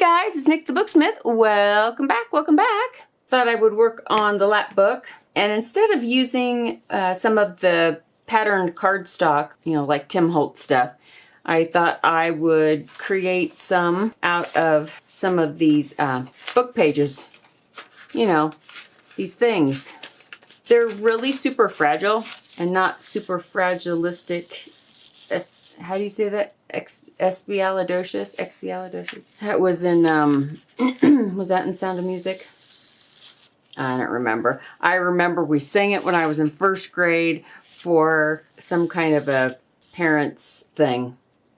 guys, it's Nik the Booksmith. Welcome back, welcome back. Thought I would work on the Lapbook, and instead of using some of the patterned cardstock, like Tim Holtz stuff, I thought I would create some out of some of these book pages. These things. They're really super fragile and not super fragilistic. How do you say that? Expialidocious? Expialidocious? That was in, was that in Sound of Music? I don't remember. I remember we sang it when I was in first grade for some kind of a parents thing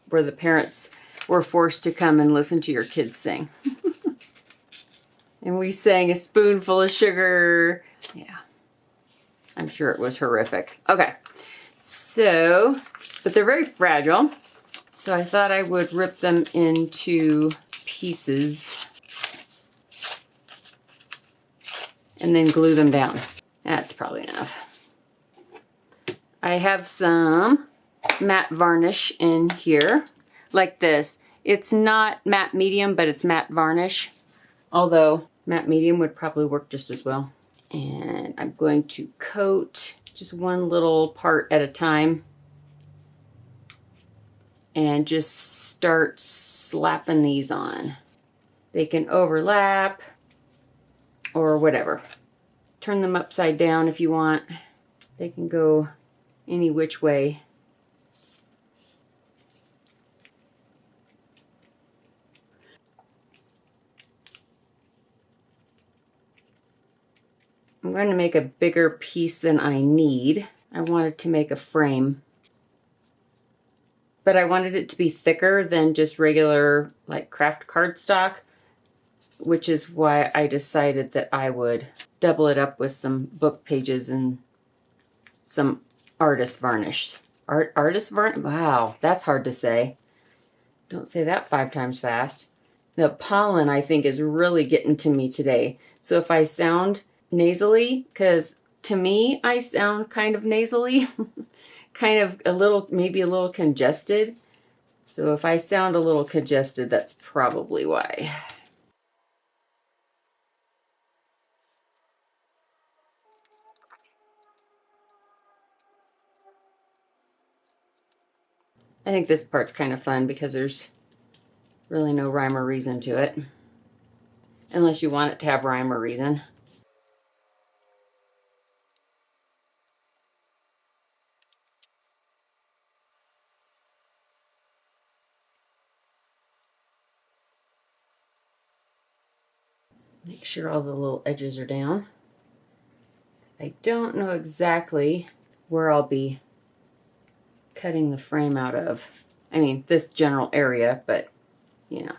where the parents were forced to come and listen to your kids sing. And we sang A Spoonful of Sugar. Yeah. I'm sure it was horrific. Okay. So, but they're very fragile. So I thought I would rip them into pieces and then glue them down. That's probably enough. I have some matte varnish in here, like this. It's not matte medium, but it's matte varnish. Although matte medium would probably work just as well. And I'm going to coat just one little part at a time and just start slapping these on. They can overlap or whatever. Turn them upside down if you want. They can go any which way. I'm going to make a bigger piece than I need. I wanted to make a frame, but I wanted it to be thicker than just regular like craft cardstock, which is why I decided that I would double it up with some book pages and some artist varnish. Artist varnish? Wow, that's hard to say. Don't say that 5 times fast. The pollen, I think, is really getting to me today. So if I sound nasally, because to me I sound kind of nasally, kind of a little, maybe a little congested. So if I sound a little congested, that's probably why. I think this part's kind of fun because there's really no rhyme or reason to it, unless you want it to have rhyme or reason. Make sure all the little edges are down. I don't know exactly where I'll be cutting the frame out of. I mean, this general area, but Now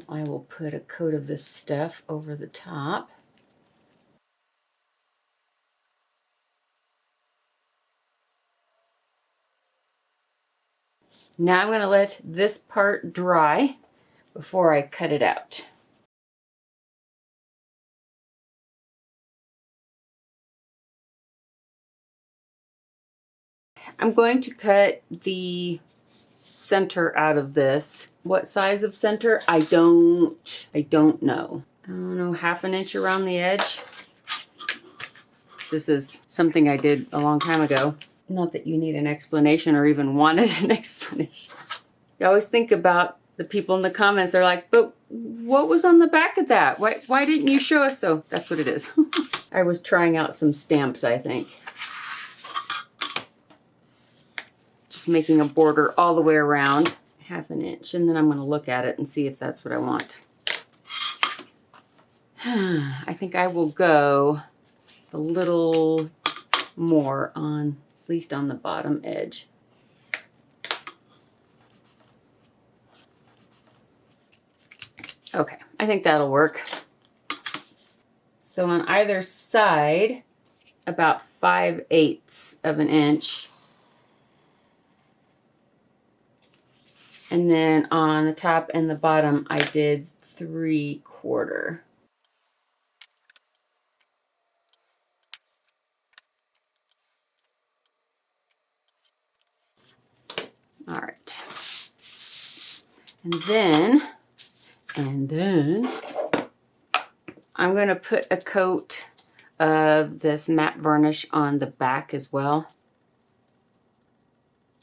I will put a coat of this stuff over the top. Now I'm going to let this part dry before I cut it out. I'm going to cut the center out of this. What size of center? I don't know. I don't know, 1/2 inch around the edge. This is something I did a long time ago. Not that you need an explanation or even wanted an explanation. You always think about the people in the comments. They're like, but what was on the back of that? Why didn't you show us? So that's what it is. I was trying out some stamps, I think. Just making a border all the way around, 1/2 inch, and then I'm going to look at it and see if that's what I want. I think I will go a little more on, at least on the bottom edge. Okay, I think that'll work. So on either side, about 5/8 of an inch. And then on the top and the bottom, I did 3/4. All right. And then And then I'm going to put a coat of this matte varnish on the back as well,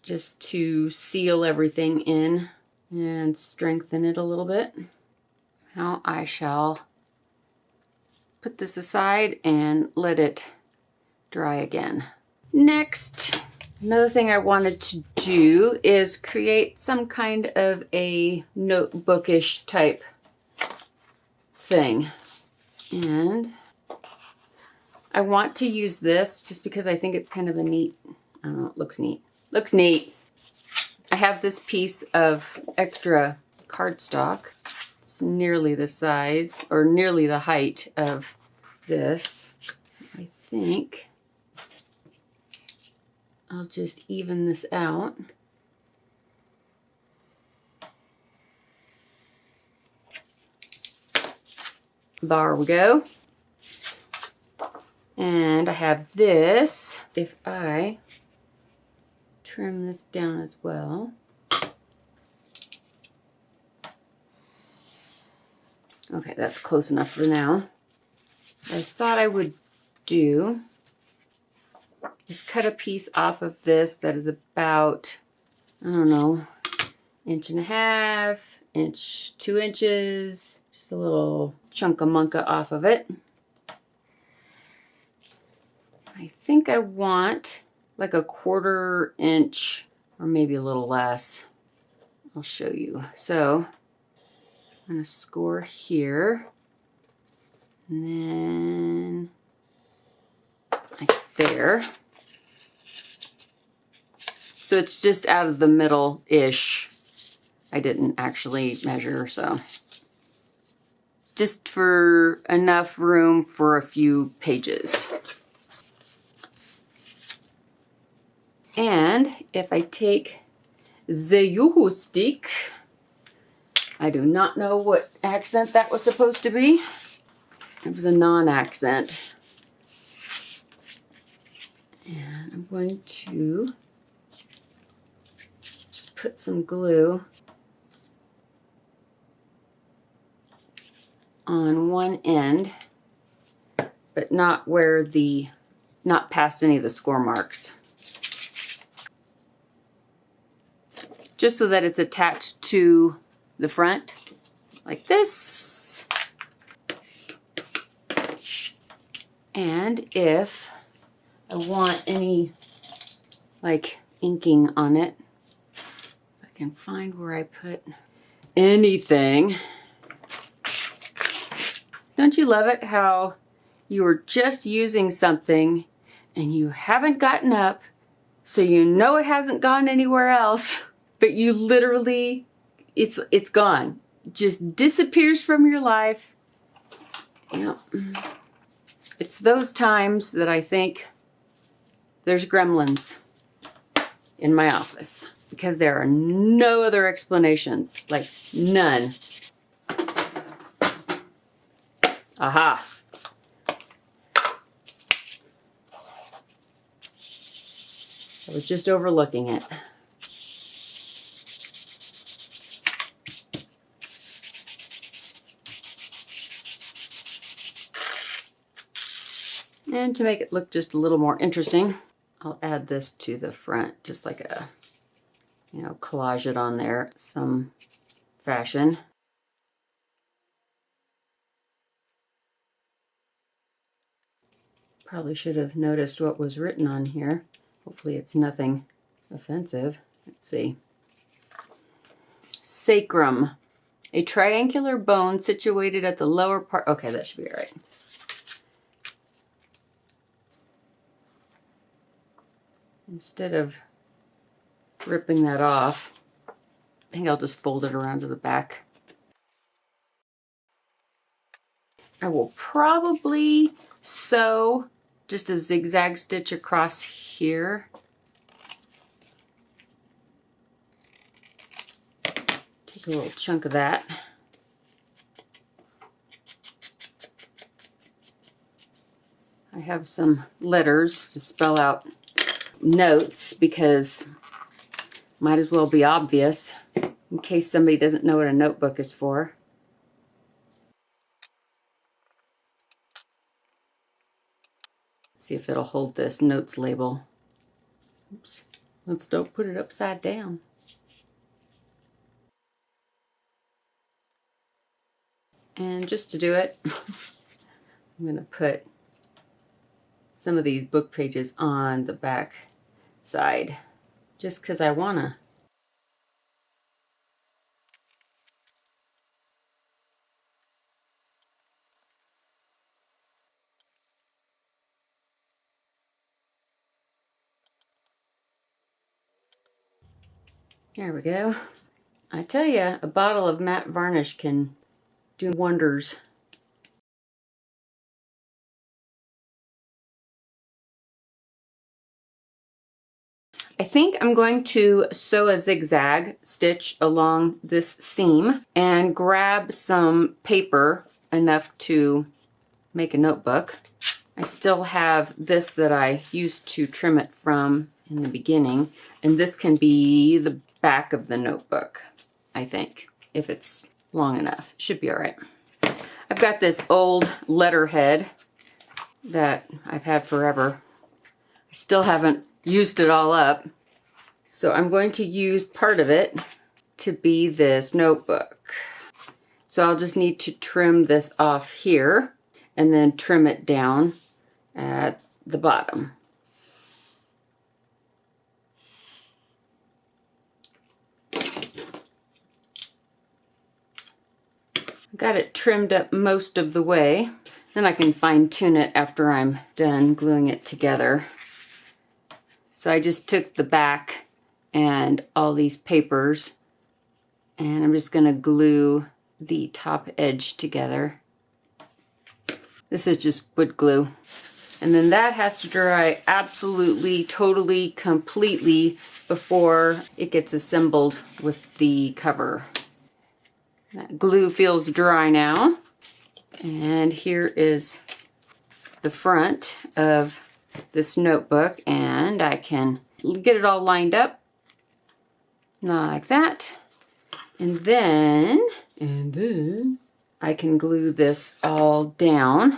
just to seal everything in and strengthen it a little bit. Now I shall put this aside and let it dry again. Next, another thing I wanted to do is create some kind of a notebookish type thing. And I want to use this just because I think it's kind of a neat, I don't know, it looks neat. Looks neat. I have this piece of extra cardstock. It's nearly the size, or nearly the height of this. I think I'll just even this out. There we go. And I have this. If I trim this down as well. Okay, that's close enough for now. What I thought I would do is cut a piece off of this that is about, I don't know, 1.5 inches, 2 inches, just a little chunka-munka off of it. I think I want like a 1/4 inch or maybe a little less. I'll show you. So I'm going to score here, and then like there. So it's just out of the middle-ish. I didn't actually measure, so just for enough room for a few pages. And if I take the Yoo-hoo stick, I do not know what accent that was supposed to be. It was a non-accent. And I'm going to just put some glue on one end, but not past any of the score marks. Just so that it's attached to the front, like this. And if I want any like inking on it, if I can find where I put anything. Don't you love it how you were just using something and you haven't gotten up, so you know it hasn't gone anywhere else, but you literally, it's gone. Just disappears from your life. Yeah. It's those times that I think there's gremlins in my office, because there are no other explanations, like none. Aha. I was just overlooking it. And to make it look just a little more interesting, I'll add this to the front, just like a, you know, collage it on there some fashion. Probably should have noticed what was written on here. Hopefully it's nothing offensive. Let's see. Sacrum, a triangular bone situated at the lower part. Okay, that should be all right. Instead of ripping that off, I think I'll just fold it around to the back. I will probably sew just a zigzag stitch across here. Take a little chunk of that. I have some letters to spell out notes, because might as well be obvious in case somebody doesn't know what a notebook is for. See if it'll hold this notes label. Oops. Let's don't put it upside down. And just to do it, I'm going to put some of these book pages on the back side, just because I want to. There we go. I tell you, a bottle of matte varnish can do wonders. I think I'm going to sew a zigzag stitch along this seam and grab some paper enough to make a notebook. I still have this that I used to trim it from in the beginning, and this can be the back of the notebook, I think, if it's long enough. It should be all right. I've got this old letterhead that I've had forever. I still haven't used it all up. So I'm going to use part of it to be this notebook. So I'll just need to trim this off here and then trim it down at the bottom. Got it trimmed up most of the way. Then I can fine tune it after I'm done gluing it together. So I just took the back and all these papers, and I'm just going to glue the top edge together. This is just wood glue. And then that has to dry absolutely, totally, completely before it gets assembled with the cover. That glue feels dry now. And here is the front of this notebook, and I can get it all lined up like that. And then I can glue this all down.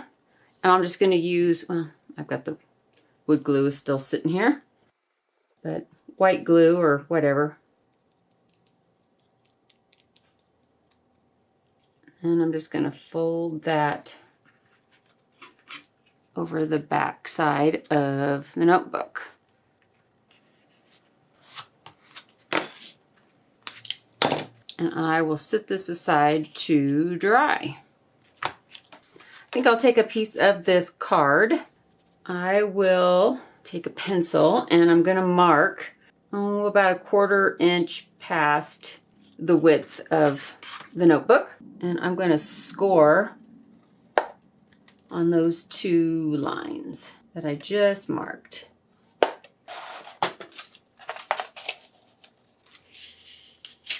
And I'm just going to use, well, I've got the wood glue still sitting here, but white glue or whatever. And I'm just going to fold that over the back side of the notebook. And I will set this aside to dry. I think I'll take a piece of this card. I will take a pencil and I'm going to mark about a 1/4 inch past the width of the notebook. And I'm going to score on those 2 lines that I just marked.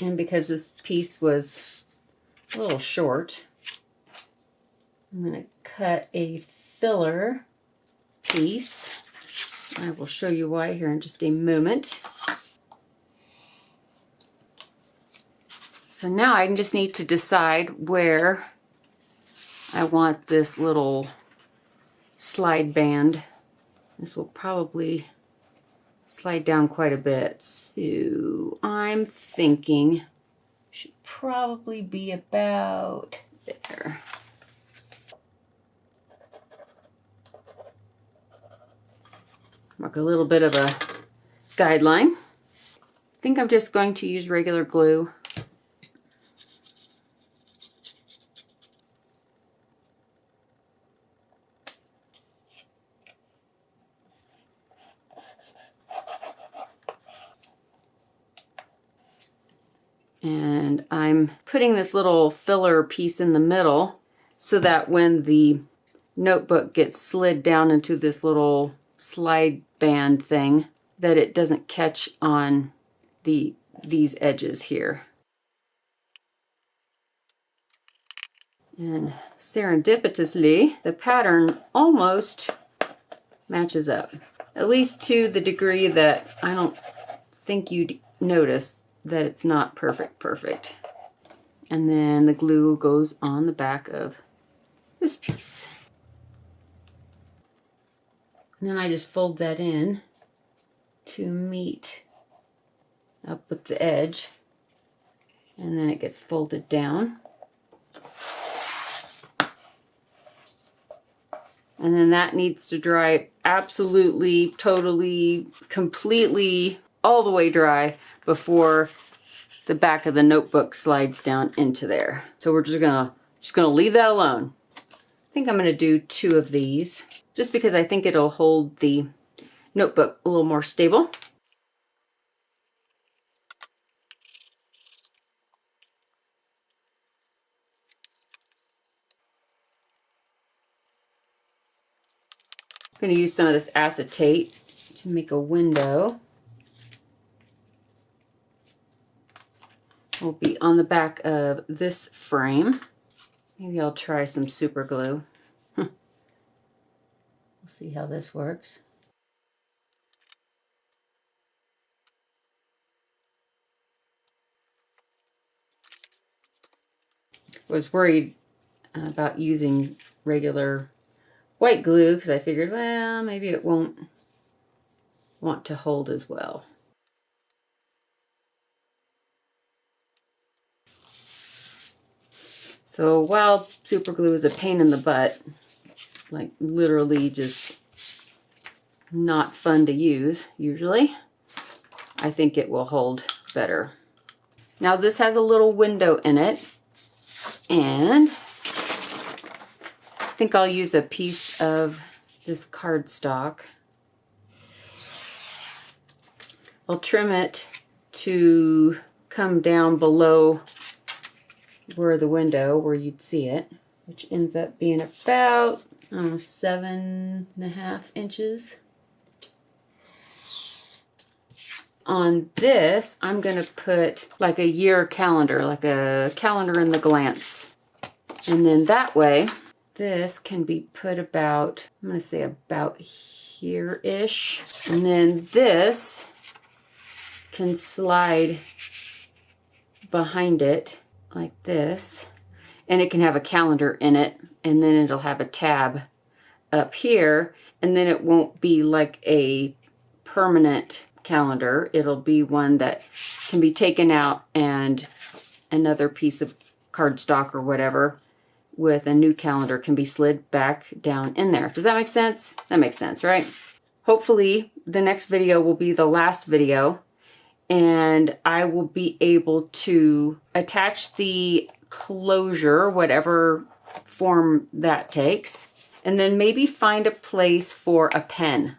And because this piece was a little short, I'm going to cut a filler piece. I will show you why here in just a moment. So now I just need to decide where I want this little slide band. This will probably slide down quite a bit. So I'm thinking should probably be about there. Mark a little bit of a guideline. I think I'm just going to use regular glue. And I'm putting this little filler piece in the middle so that when the notebook gets slid down into this little slide band thing, that it doesn't catch on these edges here. And serendipitously, the pattern almost matches up, at least to the degree that I don't think you'd notice that it's not perfect. And then the glue goes on the back of this piece. And then I just fold that in to meet up with the edge. And then it gets folded down. And then that needs to dry absolutely, totally, completely, all the way dry before the back of the notebook slides down into there. So we're just gonna leave that alone. I think I'm gonna do 2 of these, just because I think it'll hold the notebook a little more stable. I'm going to use some of this acetate to make a window. Will be on the back of this frame. Maybe I'll try some super glue. We'll see how this works. I was worried about using regular white glue because I figured, well, maybe it won't want to hold as well. So while super glue is a pain in the butt, like literally just not fun to use usually, I think it will hold better. Now this has a little window in it, and I think I'll use a piece of this cardstock. I'll trim it to come down below where the window, where you'd see it, which ends up being about 7.5 inches. On this, I'm going to put like a year calendar, like a calendar in the glance. And then that way, this can be put about, I'm going to say about here-ish. And then this can slide behind it like this. And it can have a calendar in it. And then it'll have a tab up here. And then it won't be like a permanent calendar. It'll be one that can be taken out and another piece of cardstock or whatever with a new calendar can be slid back down in there. Does that make sense? That makes sense, right? Hopefully the next video will be the last video and I will be able to attach the closure, whatever form that takes, and then maybe find a place for a pen.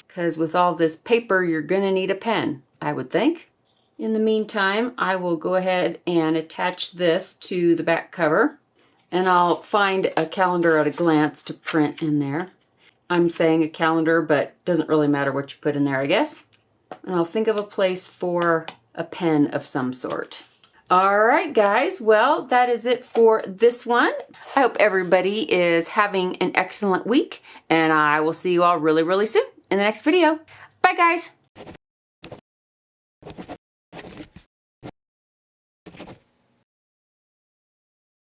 Because with all this paper, you're going to need a pen, I would think. In the meantime, I will go ahead and attach this to the back cover. And I'll find a calendar at a glance to print in there. I'm saying a calendar, but it doesn't really matter what you put in there, I guess. And I'll think of a place for a pen of some sort. All right, guys. Well, that is it for this one. I hope everybody is having an excellent week. And I will see you all really, really soon in the next video. Bye, guys.